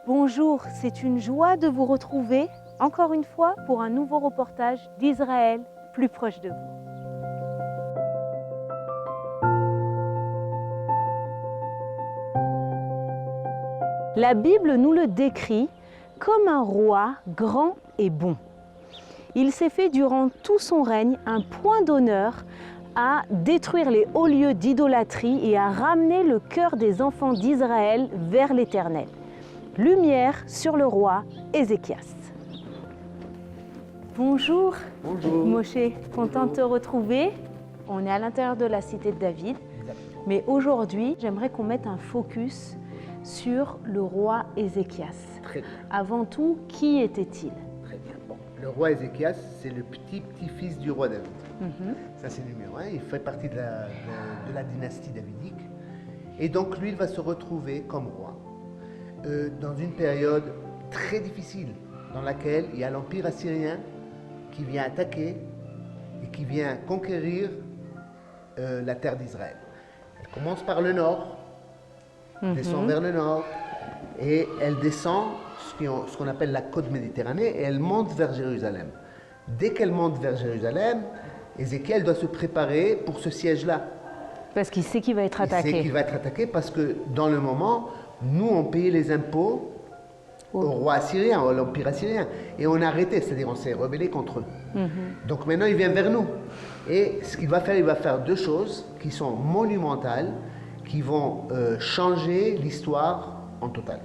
Bonjour, c'est une joie de vous retrouver encore une fois pour un nouveau reportage d'Israël plus proche de vous. La Bible nous le décrit comme un roi grand et bon. Il s'est fait durant tout son règne un point d'honneur à détruire les hauts lieux d'idolâtrie et à ramener le cœur des enfants d'Israël vers l'Éternel. Lumière sur le roi Ézéchias. Bonjour. Bonjour. Moshe, content de te retrouver. On est à l'intérieur de la cité de David. Mais aujourd'hui, j'aimerais qu'on mette un focus sur le roi Ézéchias. Très bien. Avant tout, qui était-il? Très bien. Bon. Le roi Ézéchias, c'est le petit-fils du roi David. Ça, c'est numéro 1. Il fait partie de la dynastie davidique. Et donc, lui, il va se retrouver comme roi dans une période très difficile dans laquelle il y a l'Empire assyrien qui vient attaquer et qui vient conquérir la terre d'Israël. Elle commence par le nord, descend vers le nord, et elle descend ce qu'on appelle la côte méditerranée, et elle monte vers Jérusalem. Dès qu'elle monte vers Jérusalem, Ézéchiel doit se préparer pour ce siège-là. Parce qu'il sait qu'il va être Il attaqué. sait qu'il va être attaqué parce que dans le moment, nous, on payait les impôts au roi assyrien, à l'Empire assyrien, et on a arrêté, c'est-à-dire on s'est rebellé contre eux. Donc maintenant, il vient vers nous. Et ce qu'il va faire, il va faire deux choses qui sont monumentales, qui vont changer l'histoire en total.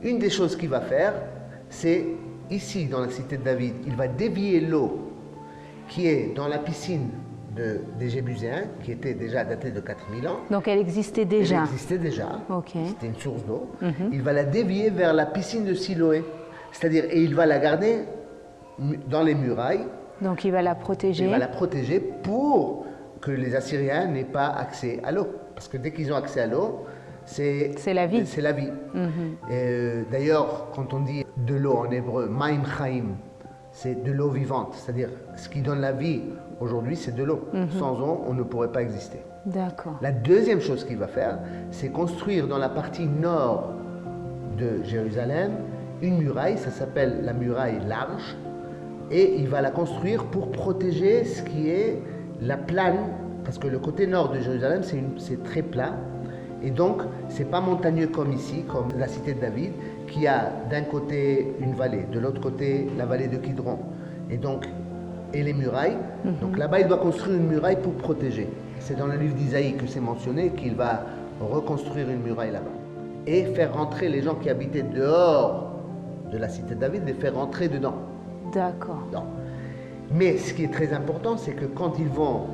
Une des choses qu'il va faire, c'est ici, dans la cité de David, il va dévier l'eau qui est dans la piscine des Jébuséens, qui était déjà datée de 4000 ans. Donc elle existait déjà. Elle existait déjà. Ok. C'était une source d'eau. Il va la dévier vers la piscine de Siloé. C'est-à-dire, et il va la garder dans les murailles. Donc il va la protéger. Il va la protéger pour que les Assyriens n'aient pas accès à l'eau. Parce que dès qu'ils ont accès à l'eau, c'est la vie. C'est la vie. D'ailleurs, quand on dit de l'eau en hébreu, Maim Chaim, c'est de l'eau vivante. C'est-à-dire, ce qui donne la vie aujourd'hui, c'est de l'eau. Sans eau, on ne pourrait pas exister. D'accord. La deuxième chose qu'il va faire, c'est construire dans la partie nord de Jérusalem une muraille, ça s'appelle la muraille large, et il va la construire pour protéger ce qui est la plane, parce que le côté nord de Jérusalem, c'est très plat, et donc c'est pas montagneux comme ici, comme la cité de David, qui a d'un côté une vallée, de l'autre côté la vallée de Kidron, et les murailles. Donc là-bas, il doit construire une muraille pour protéger. C'est dans le livre d'Isaïe que c'est mentionné qu'il va reconstruire une muraille là-bas. Et faire rentrer les gens qui habitaient dehors de la cité de David, les faire rentrer dedans. D'accord. Non. Mais ce qui est très important, c'est que quand ils vont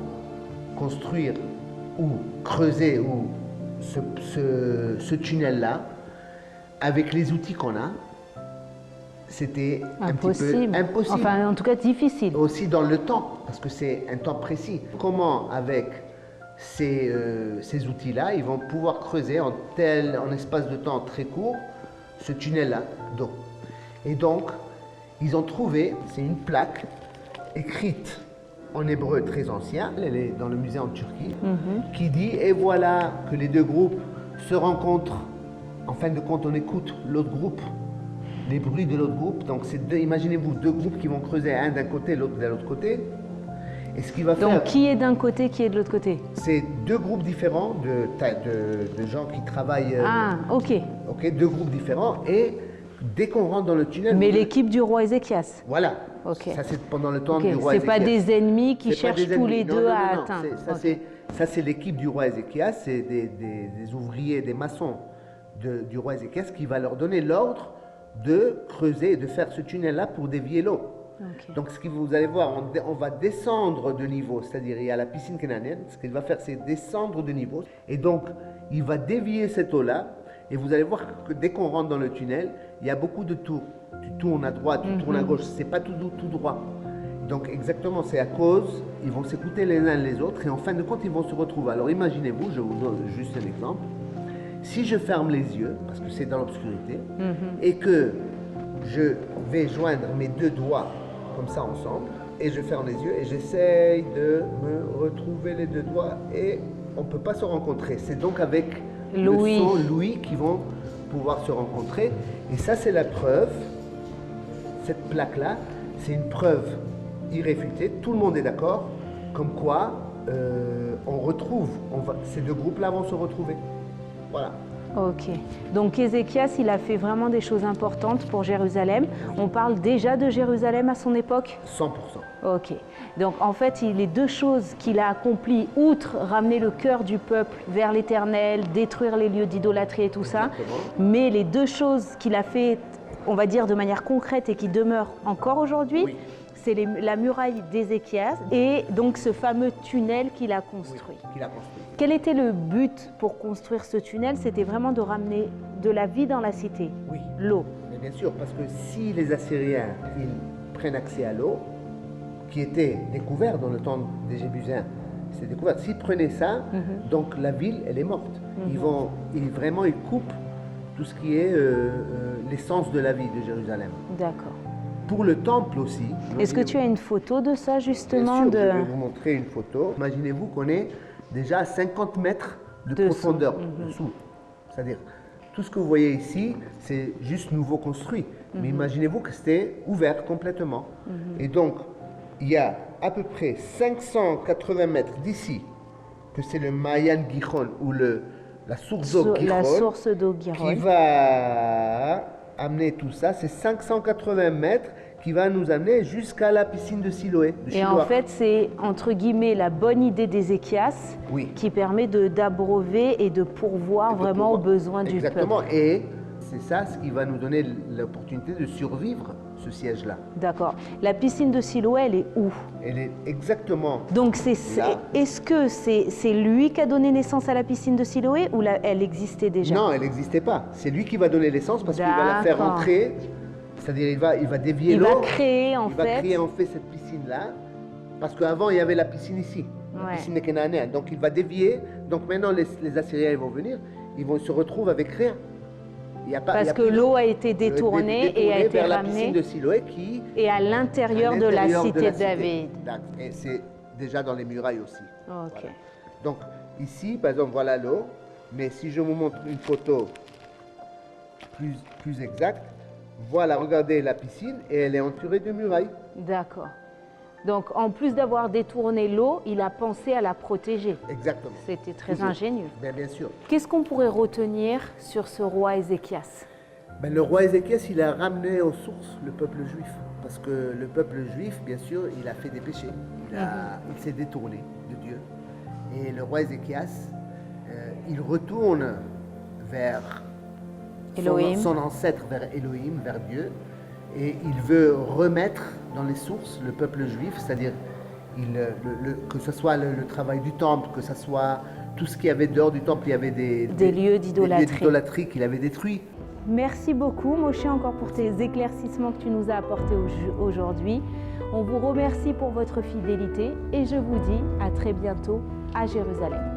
construire ou creuser ou ce tunnel-là, avec les outils qu'on a, c'était un petit peu impossible. Enfin, en tout cas, difficile. Aussi dans le temps, parce que c'est un temps précis. Comment, avec ces outils-là, ils vont pouvoir creuser en espace de temps très court ce tunnel-là d'eau. Et donc, ils ont trouvé, c'est une plaque écrite en hébreu très ancien, elle est dans le musée en Turquie, qui dit « Et voilà que les deux groupes se rencontrent. En fin de compte, on écoute l'autre groupe, les bruits de l'autre groupe. Donc, imaginez-vous deux groupes qui vont creuser, un d'un côté, l'autre de l'autre côté. Et ce qu'il va faire... Donc, qui est d'un côté, qui est de l'autre côté? C'est deux groupes différents de gens qui travaillent. Ah, ok. Ok, deux groupes différents. Et dès qu'on rentre dans le tunnel... Mais l'équipe du roi Ézéchias. Voilà. Ok. Ça, c'est pendant le temps Ok, du roi c'est Ézéchias. pas des ennemis qui C'est pas cherchent des tous ennemis. les Non, deux non, à non, atteindre. Ça, c'est l'équipe du roi Ézéchias. C'est des ouvriers, des maçons du roi Ézéchias qui va leur donner l'ordre de creuser et de faire ce tunnel-là pour dévier l'eau. Ok. Donc, ce que vous allez voir, on va descendre de niveau, c'est-à-dire il y a la piscine cananéenne. Ce qu'il va faire, c'est descendre de niveau. Et donc, il va dévier cette eau-là. Et vous allez voir que dès qu'on rentre dans le tunnel, il y a beaucoup de tours. Tu tournes à droite, tu tournes à gauche. C'est pas tout droit. Donc, exactement, c'est à cause, ils vont s'écouter les uns les autres. Et en fin de compte, ils vont se retrouver. Alors, imaginez-vous, je vous donne juste un exemple. Si je ferme les yeux, parce que c'est dans l'obscurité, et que je vais joindre mes deux doigts comme ça ensemble, et je ferme les yeux, et j'essaye de me retrouver les deux doigts, et on ne peut pas se rencontrer. C'est donc avec le son, l'ouïe, qui vont pouvoir se rencontrer. Et ça, c'est la preuve. Cette plaque-là, c'est une preuve irréfutée. Tout le monde est d'accord, comme quoi ces deux groupes-là vont se retrouver. Voilà. Ok. Donc Ézéchias, il a fait vraiment des choses importantes pour Jérusalem. On parle déjà de Jérusalem à son époque? 100%. Ok. Donc en fait, les deux choses qu'il a accomplies, outre ramener le cœur du peuple vers l'Éternel, détruire les lieux d'idolâtrie et tout ça, mais les deux choses qu'il a fait, on va dire de manière concrète et qui demeurent encore aujourd'hui, Oui. c'est la muraille d'Ézéchias et donc ce fameux tunnel qu'il a construit. Oui, qu'il a construit. Quel était le but pour construire ce tunnel? C'était vraiment de ramener de la vie dans la cité, Oui. l'eau. Mais bien sûr, parce que si les Assyriens ils prennent accès à l'eau, qui était découvert dans le temps des Jébusiens, c'est découvert. S'ils prenaient ça, donc la ville, elle est morte. Ils coupent tout ce qui est l'essence de la vie de Jérusalem. D'accord. Pour le temple aussi. Est-ce que tu as une photo de ça justement? Bien sûr, je vais vous montrer une photo. Imaginez-vous qu'on est déjà à 50 mètres de profondeur dessous. C'est-à-dire, tout ce que vous voyez ici, c'est juste nouveau construit. Mais imaginez-vous que c'était ouvert complètement. Et donc, il y a à peu près 580 mètres d'ici, que c'est le Mayan Gihon, ou la source d'eau Gihon, la source d'eau Gihon, qui va amener tout ça. C'est 580 mètres qui va nous amener jusqu'à la piscine de Siloé. Et en fait, c'est entre guillemets la bonne idée d'Ézéchias qui permet d'abreuver et de pourvoir vraiment aux besoins du peuple. Exactement. Et c'est ça ce qui va nous donner l'opportunité de survivre ce siège-là. D'accord. La piscine de Siloé, elle est où? Elle est exactement. Donc est-ce que c'est lui qui a donné naissance à la piscine de Siloé ou elle existait déjà? Non, elle n'existait pas. C'est lui qui va donner l'essence parce qu'il va la faire entrer. C'est-à-dire il va dévier l'eau. Il va créer en fait cette piscine-là. Parce qu'avant, il y avait la piscine ici, la piscine des Cananéens. Donc il va dévier. Donc maintenant, les Assyriens ils vont venir. Ils vont se retrouver avec rien. Parce que l'eau a été détournée et a été vers la ramenée piscine de Siloé et à l'intérieur de la cité de David. Et c'est déjà dans les murailles aussi. Ok. Voilà. Donc ici, par exemple, voilà l'eau. Mais si je vous montre une photo plus exacte, voilà, regardez la piscine et elle est entourée de murailles. D'accord. Donc en plus d'avoir détourné l'eau, il a pensé à la protéger. Exactement. C'était très ingénieux. Bien sûr. Qu'est-ce qu'on pourrait retenir sur ce roi Ézéchias? Le roi Ézéchias, il a ramené aux sources le peuple juif. Parce que le peuple juif, bien sûr, il a fait des péchés. Il s'est détourné de Dieu. Et le roi Ézéchias, il retourne vers son ancêtre, vers Elohim, vers Dieu. Et il veut remettre dans les sources le peuple juif, c'est-à-dire que ce soit le travail du temple, que ce soit tout ce qu'il y avait dehors du temple, il y avait des lieux d'idolâtrie qu'il avait détruits. Merci beaucoup Moshe encore pour tes éclaircissements que tu nous as apportés aujourd'hui. On vous remercie pour votre fidélité et je vous dis à très bientôt à Jérusalem.